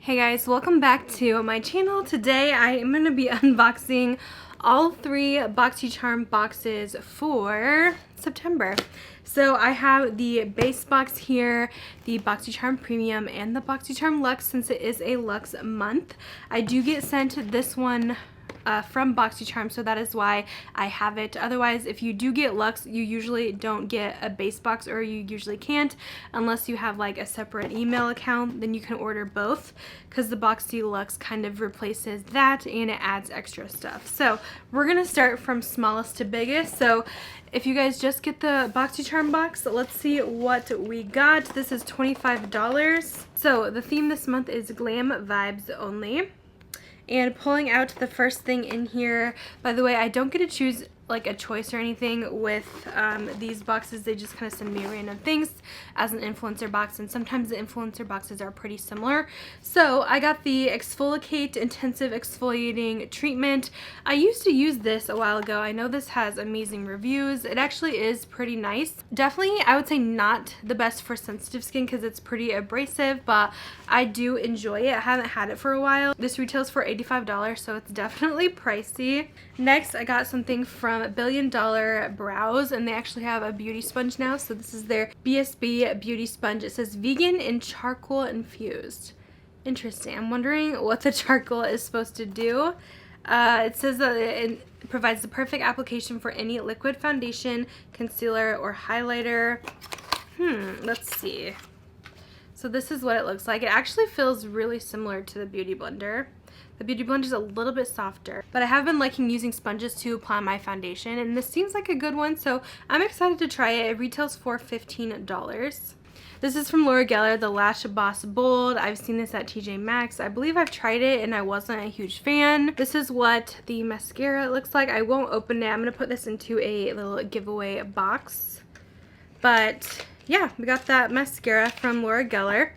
Hey guys, welcome back to my channel. Today I am going to be unboxing all 3 Boxycharm boxes for September. So I have the base box here, the Boxycharm Premium, and the Boxycharm Luxe since it is a Luxe month. I do get sent this one from Boxycharm, so that is why I have it. Otherwise, if you do get Luxe, you usually don't get a base box, or you usually can't unless you have like a separate email account. Then you can order both because the BoxyLuxe kind of replaces that and it adds extra stuff. So we're gonna start from smallest to biggest. So if you guys just get the Boxycharm box, let's see what we got. This is $25. So the theme this month is Glam Vibes Only. And pulling out the first thing in here, by the way, I don't get to choose like a choice or anything with these boxes. They just kind of send me random things as an influencer box, and sometimes the influencer boxes are pretty similar. So I got the EXFOLIKATE Intensive Exfoliating Treatment. I used to use this a while ago. I know this has amazing reviews. It actually is pretty nice. Definitely, I would say not the best for sensitive skin because it's pretty abrasive, but I do enjoy it. I haven't had it for a while. This retails for $85, so it's definitely pricey. Next, I got something from Billion Dollar Brows, and they actually have a beauty sponge now. So this is their BSB beauty sponge. It says vegan and charcoal infused. Interesting. I'm wondering what the charcoal is supposed to do. It says that it provides the perfect application for any liquid foundation, concealer, or highlighter. Let's see. So this is what it looks like. It actually feels really similar to the Beauty Blender. The Beauty Blender is a little bit softer, but I have been liking using sponges to apply my foundation, and this seems like a good one, so I'm excited to try it. It retails for $15. This is from Laura Geller, the LASHBOSS Bold. I've seen this at TJ Maxx. I believe I've tried it and I wasn't a huge fan. This is what the mascara looks like. I won't open it. I'm going to put this into a little giveaway box. But yeah, we got that mascara from Laura Geller.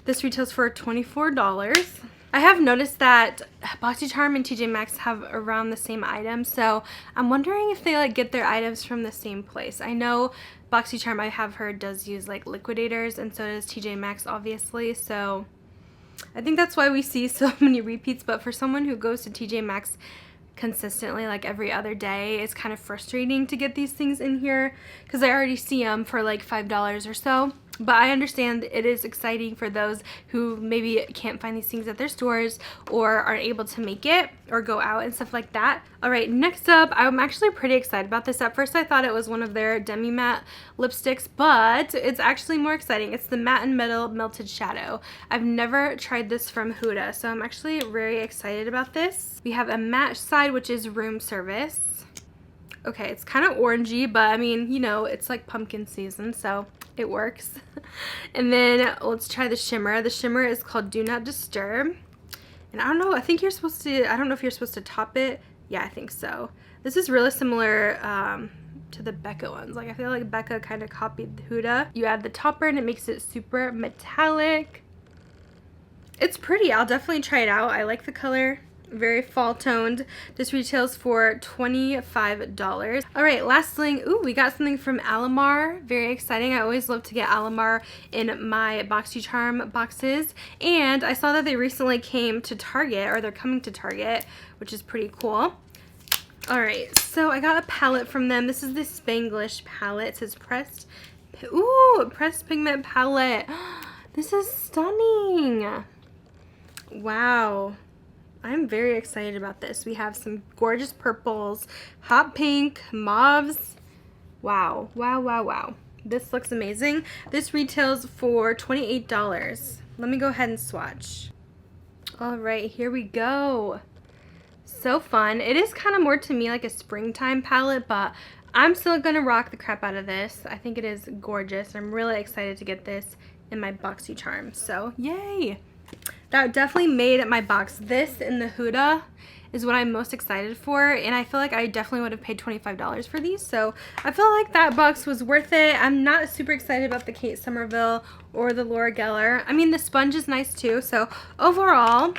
This retails for $24. I have noticed that Boxycharm and TJ Maxx have around the same items, so I'm wondering if they like get their items from the same place. I know Boxycharm, I have heard, does use like liquidators, and so does TJ Maxx obviously, so I think that's why we see so many repeats. But for someone who goes to TJ Maxx consistently, like every other day, it's kind of frustrating to get these things in here because I already see them for like $5 or so. But I understand it is exciting for those who maybe can't find these things at their stores or aren't able to make it or go out and stuff like that. Alright, next up, I'm actually pretty excited about this. At first I thought it was one of their demi matte lipsticks, but it's actually more exciting. It's the Matte and Metal Melted Shadow. I've never tried this from Huda, so I'm actually very excited about this. We have a matte side, which is room service. Okay, it's kind of orangey, but I mean, you know, it's like pumpkin season, so it works. And then let's try the shimmer. The shimmer is called Do Not Disturb. And I don't know, I think you're supposed to, I don't know if you're supposed to top it. Yeah, I think so. This is really similar to the Becca ones. Like, I feel like Becca kind of copied the Huda. You add the topper and it makes it super metallic. It's pretty. I'll definitely try it out. I like the color. Very fall toned. This retails for $25. Alright, last thing. Ooh, we got something from ALAMAR. Very exciting. I always love to get ALAMAR in my Boxycharm boxes. And I saw that they recently came to Target, or they're coming to Target, which is pretty cool. Alright, so I got a palette from them. This is the Spanglish palette. It says pressed pigment palette. This is stunning. Wow. I'm very excited about this. We have some gorgeous purples, hot pink, mauves. Wow, wow, wow, wow. This looks amazing. This retails for $28. Let me go ahead and swatch. All right, here we go. So fun. It is kind of more to me like a springtime palette, but I'm still gonna rock the crap out of this. I think it is gorgeous. I'm really excited to get this in my Boxycharm, so yay. That definitely made my box. This in the Huda is what I'm most excited for, and I feel like I definitely would have paid $25 for these, so I feel like that box was worth it. I'm not super excited about the Kate Somerville or the Laura Geller. I mean, the sponge is nice too, so overall,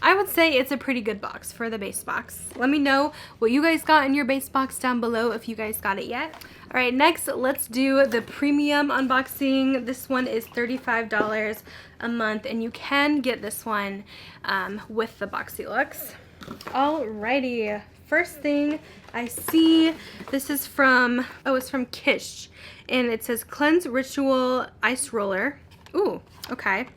I would say it's a pretty good box for the base box. Let me know what you guys got in your base box down below if you guys got it yet. Alright, next let's do the premium unboxing. This one is $35 a month, and you can get this one with the BoxyLuxe. Alrighty, first thing I see, this is from, it's from KITSCH, and it says Cleanse Ritual Ice Roller. Ooh, okay.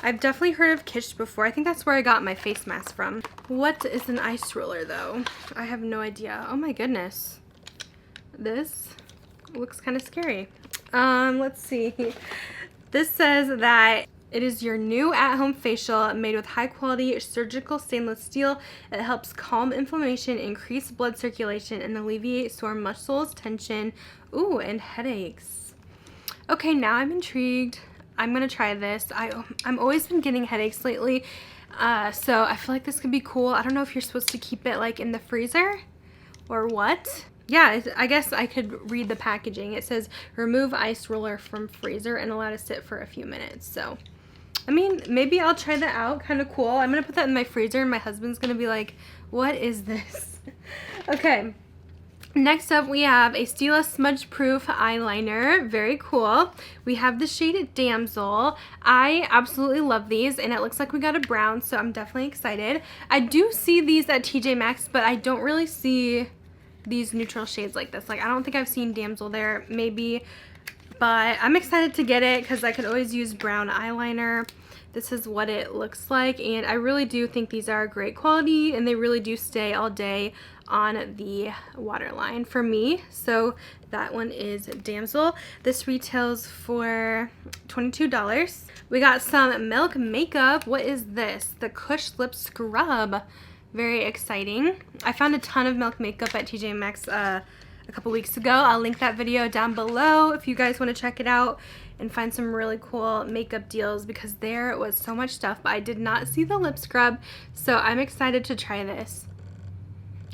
I've definitely heard of KITSCH before. I think that's where I got my face mask from. What is an ice roller though? I have no idea. Oh my goodness. This looks kind of scary. Let's see. This says that it is your new at-home facial made with high-quality surgical stainless steel. It helps calm inflammation, increase blood circulation, and alleviate sore muscles, tension, and headaches. Okay, now I'm intrigued. I'm gonna try this. I'm always been getting headaches lately, so I feel like this could be cool. I don't know if you're supposed to keep it like in the freezer or what. Yeah, I guess I could read the packaging. It says remove ice roller from freezer and allow to sit for a few minutes. So, I mean, maybe I'll try that out. Kind of cool. I'm gonna put that in my freezer, and my husband's gonna be like, "What is this?" Okay. Next up, we have a STILA smudge proof eyeliner. Very cool. We have the shade Damsel. I absolutely love these, and it looks like we got a brown, so I'm definitely excited. I do see these at TJ Maxx, but I don't really see these neutral shades like this. Like, I don't think I've seen Damsel there, maybe, but I'm excited to get it because I could always use brown eyeliner. This is what it looks like, and I really do think these are great quality, and they really do stay all day on the waterline for me. So that one is Damsel. This retails for $22. We got some Milk makeup. What is this? The KUSH lip scrub. Very exciting. I found a ton of Milk makeup at TJ Maxx a couple weeks ago. I'll link that video down below if you guys want to check it out and find some really cool makeup deals, because there was so much stuff, but I did not see the lip scrub, so I'm excited to try this.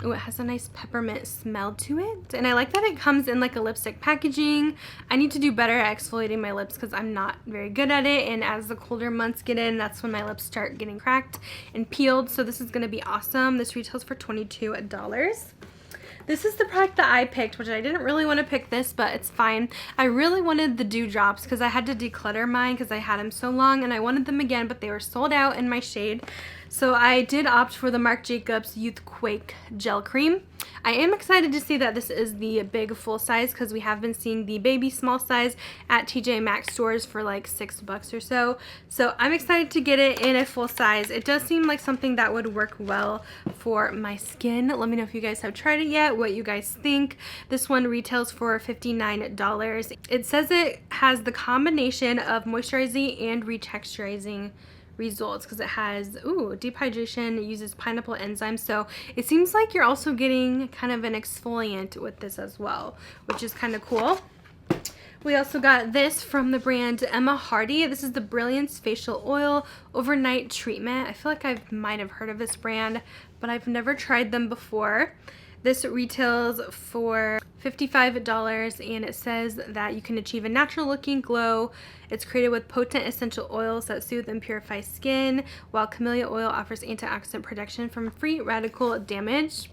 Oh, it has a nice peppermint smell to it, and I like that it comes in like a lipstick packaging. I need to do better at exfoliating my lips because I'm not very good at it, and as the colder months get in, that's when my lips start getting cracked and peeled, so this is going to be awesome. This retails for $22. This is the product that I picked, which I didn't really want to pick this, but it's fine. I really wanted the dewdrops because I had to declutter mine because I had them so long, and I wanted them again, but they were sold out in my shade. So I did opt for the Marc Jacobs YOUTHEQUAKE gel cream. I am excited to see that this is the big full size because we have been seeing the baby small size at TJ Maxx stores for like $6 or so. So I'm excited to get it in a full size. It does seem like something that would work well for my skin. Let me know if you guys have tried it yet, what you guys think. This one retails for $59. It says it has the combination of moisturizing and retexturizing results because it has deep hydration. It uses pineapple enzymes, so it seems like you're also getting kind of an exfoliant with this as well, which is kind of cool. We also got this from the brand HARDIE. This is the Brilliance Facial Oil Overnight Treatment. I feel like I might have heard of this brand, but I've never tried them before. This retails for $55, and it says that you can achieve a natural looking glow. It's created with potent essential oils that soothe and purify skin, while camellia oil offers antioxidant protection from free radical damage.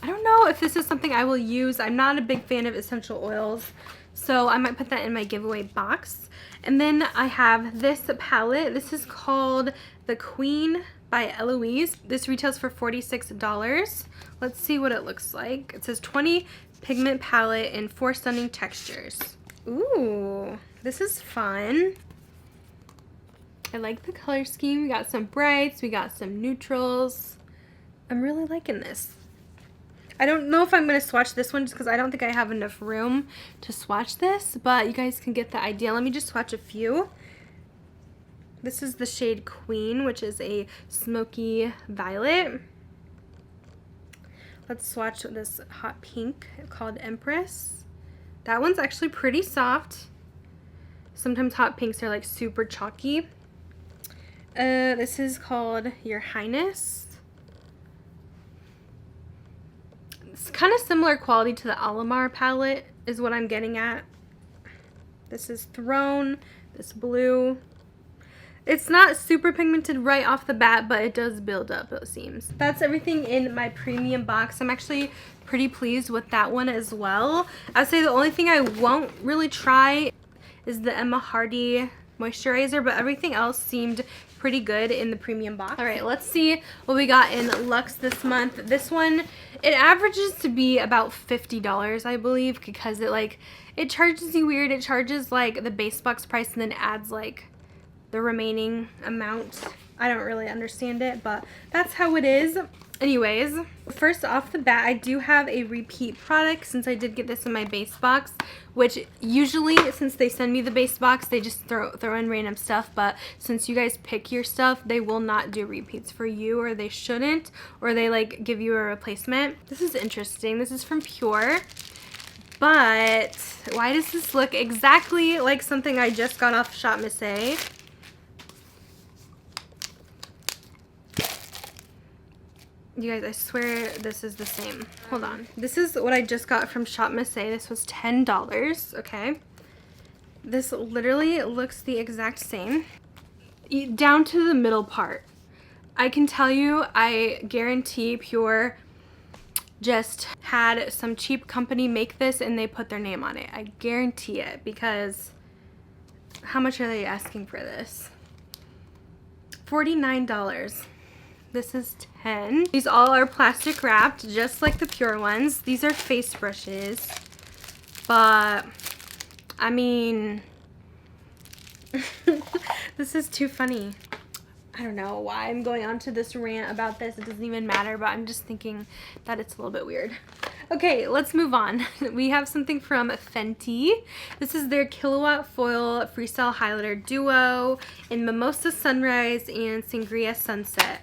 I don't know if this is something I will use. I'm not a big fan of essential oils, so I might put that in my giveaway box. And then I have this palette. This is called The Queen by Eloise. This retails for $46. Let's see what it looks like. It says 20 pigment palette in 4 stunning textures. Ooh, this is fun. I like the color scheme. We got some brights, we got some neutrals. I'm really liking this. I don't know if I'm going to swatch this one just because I don't think I have enough room to swatch this, but you guys can get the idea. Let me just swatch a few. This is the shade Queen, which is a smoky violet. Let's swatch this hot pink called Empress. That one's actually pretty soft. Sometimes hot pinks are like super chalky. This is called Your Highness. It's kind of similar quality to the ALAMAR palette is what I'm getting at. This is Throne, this blue. It's not super pigmented right off the bat, but it does build up, it seems. That's everything in my premium box. I'm actually pretty pleased with that one as well. I'd say the only thing I won't really try is the HARDIE moisturizer, but everything else seemed pretty good in the premium box. All right, let's see what we got in Luxe this month. This one, it averages to be about $50, I believe, because it charges you weird. It charges like the base box price and then adds like the remaining amount. I don't really understand it, but that's how it is. Anyways, first off the bat, I do have a repeat product since I did get this in my base box, which usually, since they send me the base box, they just throw in random stuff, but since you guys pick your stuff, they will not do repeats for you, or they shouldn't, or they like give you a replacement. This is interesting. This is from Pure, but why does this look exactly like something I just got off Shop Miss A? You guys, I swear this is the same. Hold on. This is what I just got from Shop Miss A. This was $10, okay? This literally looks the exact same. Down to the middle part. I can tell you, I guarantee Pure just had some cheap company make this and they put their name on it. I guarantee it, because how much are they asking for this? $49. This is $10. These all are plastic wrapped, just like the Pure ones. These are face brushes, but I mean, this is too funny. I don't know why I'm going on to this rant about this. It doesn't even matter, but I'm just thinking that it's a little bit weird. Okay, let's move on. We have something from Fenty. This is their Killawatt Foil Freestyle Highlighter Duo in Mimosa Sunrise and Sangria Sunset.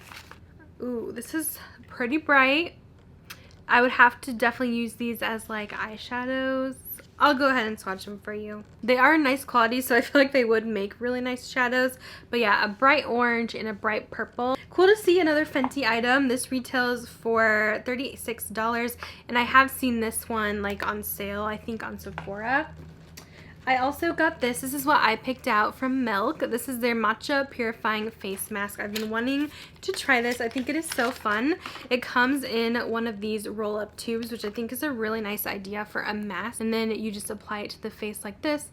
Ooh, this is pretty bright. I would have to definitely use these as like eyeshadows. I'll go ahead and swatch them for you. They are nice quality, so I feel like they would make really nice shadows. But yeah, a bright orange and a bright purple. Cool to see another Fenty item. This retails for $36, and I have seen this one like on sale, I think on Sephora. I also got this. This is what I picked out from Milk. This is their Matcha Purifying Face Mask. I've been wanting to try this. I think it is so fun. It comes in one of these roll-up tubes, which I think is a really nice idea for a mask. And then you just apply it to the face like this.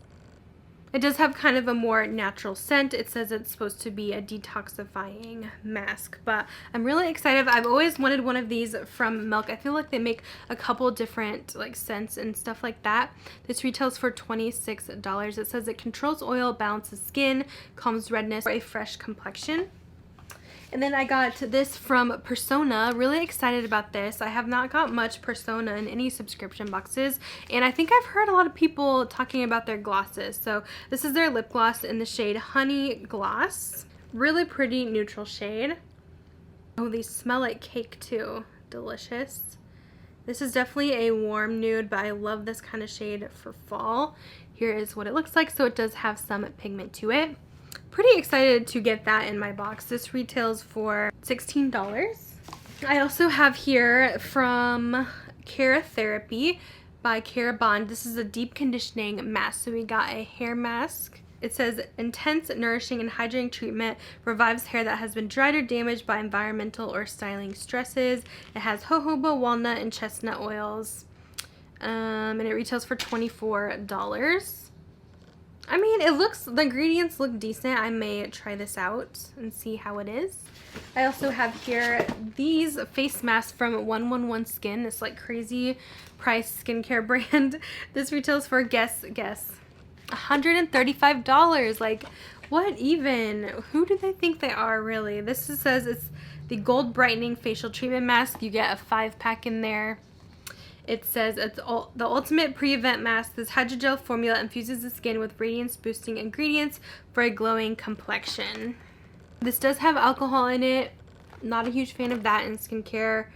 It does have kind of a more natural scent. It says it's supposed to be a detoxifying mask, but I'm really excited. I've always wanted one of these from Milk. I feel like they make a couple different like scents and stuff like that. This retails for $26. It says it controls oil, balances skin, calms redness for a fresh complexion. And then I got this from Persona. Really excited about this. I have not got much Persona in any subscription boxes, and I think I've heard a lot of people talking about their glosses. So this is their lip gloss in the shade Honey Gloss. Really pretty neutral shade. Oh, these smell like cake too. Delicious. This is definitely a warm nude, but I love this kind of shade for fall. Here is what it looks like. So it does have some pigment to it. Pretty excited to get that in my box. This retails for $16. I also have here from KERATHERAPY by KeraBond. This is a deep conditioning mask. So we got a hair mask. It says intense, nourishing, and hydrating treatment revives hair that has been dried or damaged by environmental or styling stresses. It has jojoba, walnut, and chestnut oils. And it retails for $24. I mean, the ingredients look decent. I may try this out and see how it is. I also have here these face masks from 111 Skin, this like crazy price skincare brand. This retails for, guess, $135. Like, what even? Who do they think they are, really? This says it's the Gold Brightening Facial Treatment Mask. You get a 5-pack in there. It says it's the ultimate pre-event mask. This hydrogel formula infuses the skin with radiance-boosting ingredients for a glowing complexion. This does have alcohol in it. Not a huge fan of that in skincare.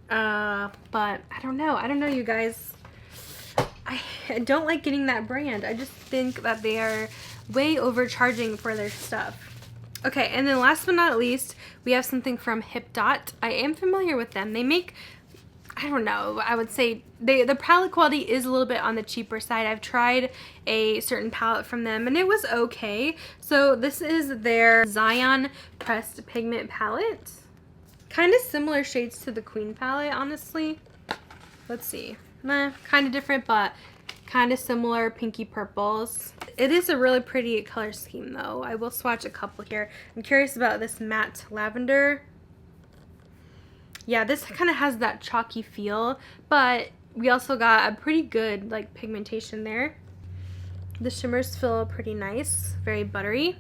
But I don't know. I don't know, you guys. I don't like getting that brand. I just think that they are way overcharging for their stuff. Okay, and then last but not least, we have something from HIPDOT. I am familiar with them. They make I don't know, I would say the palette quality is a little bit on the cheaper side. I've tried a certain palette from them and it was okay. So this is their Zion Pressed Pigment Palette. Kind of similar shades to the Queen palette, honestly. Let's see. Kind of different, but kind of similar pinky purples. It is a really pretty color scheme though. I will swatch a couple here. I'm curious about this matte lavender. Yeah, this kind of has that chalky feel, but we also got a pretty good like pigmentation there. The shimmers feel pretty nice, very buttery.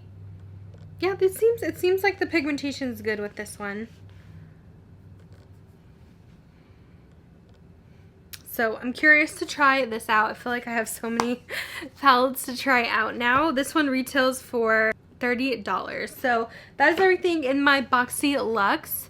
Yeah, it seems like the pigmentation is good with this one. So I'm curious to try this out. I feel like I have so many palettes to try out now. This one retails for $30. So that is everything in my BoxyLuxe.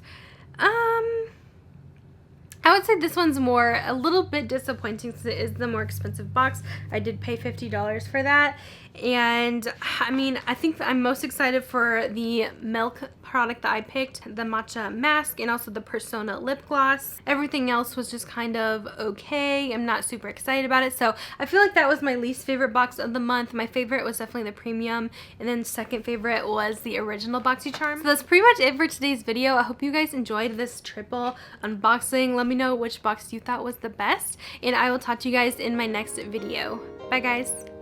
I would say this one's a little bit disappointing since it is the more expensive box. I did pay $50 for that. And I mean, I think I'm most excited for the Milk product that I picked, the Matcha mask, and also the Persona lip gloss. Everything else was just kind of okay. I'm not super excited about it. So I feel like that was my least favorite box of the month. My favorite was definitely the premium, and then second favorite was the original Boxycharm. So that's pretty much it for today's video. I hope you guys enjoyed this triple unboxing. Let me know which box you thought was the best, and I will talk to you guys in my next video. Bye guys.